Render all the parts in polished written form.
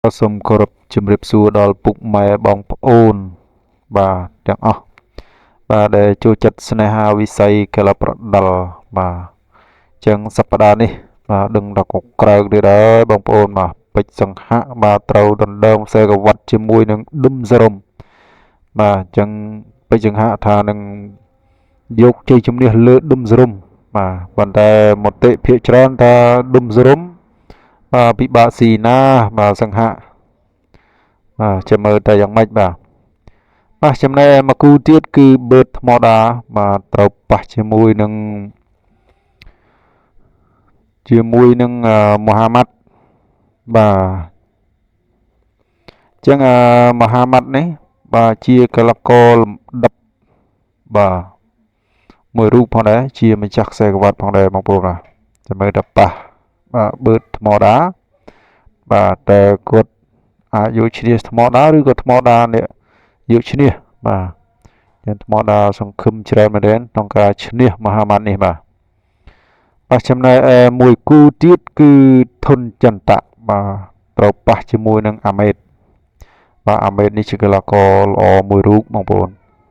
សូមគោរពជំរាបសួរដល់ពុកម៉ែបងប្អូនបាទទាំងអស់បាទដែលចូលចិត្តស្នេហាវិស័យកីឡាប្រដាល់បាទចឹងសប្តាហ៍នេះបាទដឹងដល់កក្រើកទៀតហើយបងប្អូនបាទពេជ្រសង្ហៈបាទត្រូវដណ្ដើមខ្សែក្រវ៉ាត់ជាមួយនឹងឌឹមសរមបាទចឹងពេជ្រសង្ហៈថានឹងយកជ័យជំនះលើឌឹមសរមបាទប៉ុន្តែមតិភាគច្រើនថាឌឹមសរមបាទពិបាកស៊ីណាបាទសង្ហៈបាទចាំមើលតែយ៉ាងម៉េចបាទចំណែកមកគូទៀតគឺបឺតថ្មដាបាទត្រូវប៉ះជាមួយនឹងមូហាម៉ាត់បាទចឹងមូហាម៉ាត់នេះបាទជាកីឡាករលំដាប់បាទមួយរូបផងដែរជាម្ចាស់ខ្សែក្រវ៉ាត់ផងដែរបងប្អូនបាទចាំមើលតែប៉ះបាទបឺតថ្មដាបាទតែគាត់អាចយកឈ្នះថ្មដាឬក៏ថ្មដានេះយកឈ្នះបាទយ៉ាងថ្មដាសង្ឃឹមច្រើនមែនទែនក្នុងការឈ្នះមហាម៉ាត់នេះបាទចំណែកមួយគូទៀតគឺធុនចន្ទៈបាទត្រូវប៉ះជាមួយនឹងអាមេតបាទអាមេតនេះជាកីឡាករល្អមួយរូបបងប្អូន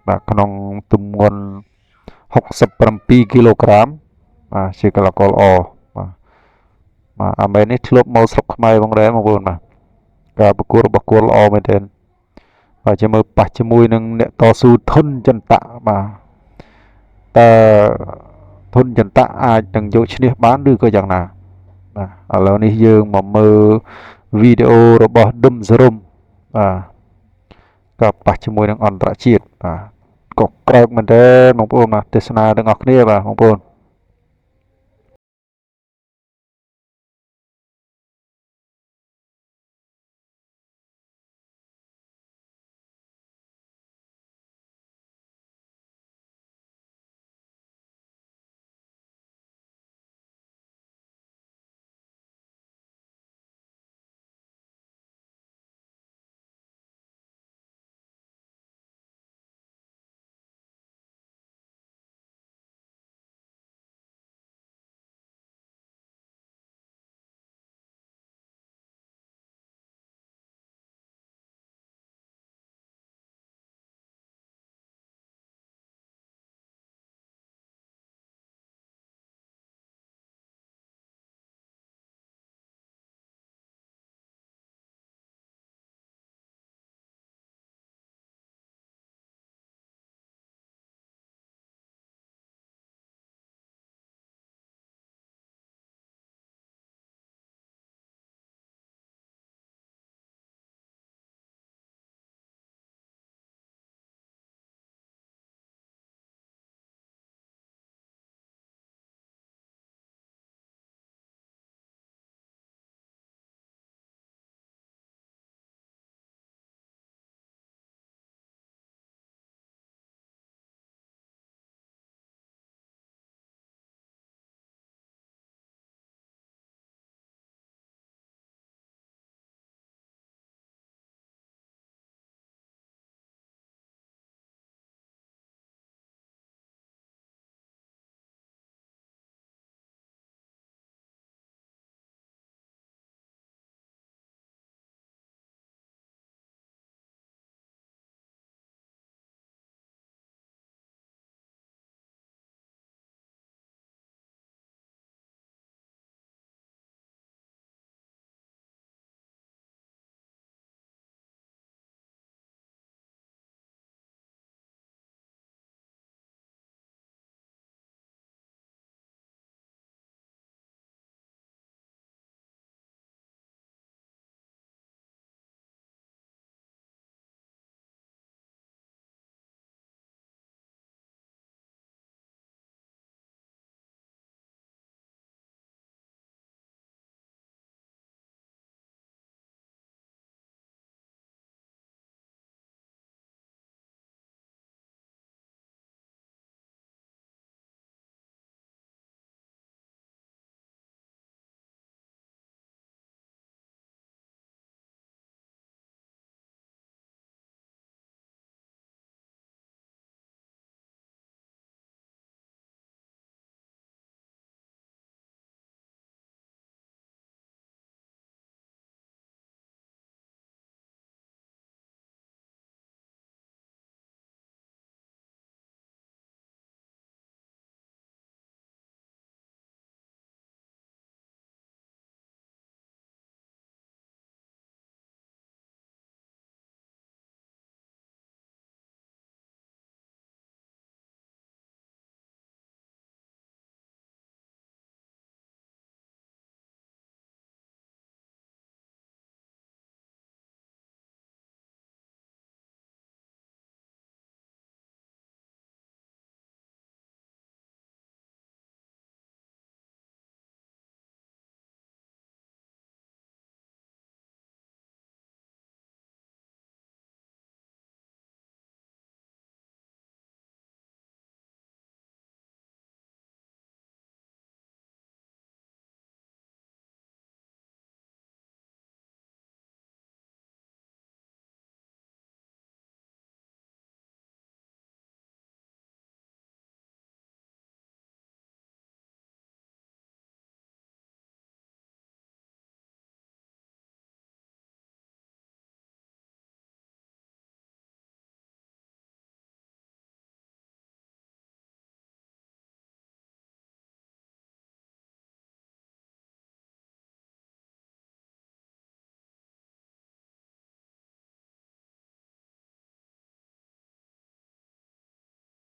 បាទក្នុងទម្ងន់67គីឡូក្រាមបាទជាកីឡាករល្អបាទអាមេតនេះធ្លាប់មកស្រុកខ្មែរផងដែរបងប្អូនបាទការប្រកួតរបស់គាត់ល្អមែនទែនបាទចាំមើលប៉ះជាមួយនឹងអ្នកតស៊ូធុនចន្ទៈបាទតើធុនចន្ទៈអាចនឹងយកឈ្នះបានឬក៏យ៉ាងណាបាទឥឡូវនេះយើងមកមើលវីដេអូរបស់ឌឹមសរមបាទក៏ប៉ះជាមួយនឹងអន្តរជាតិបាទក៏ក្រោកមែនទែនបងប្អូនបាទទេសនាទាំងអស់គ្នាបាទបងប្អូន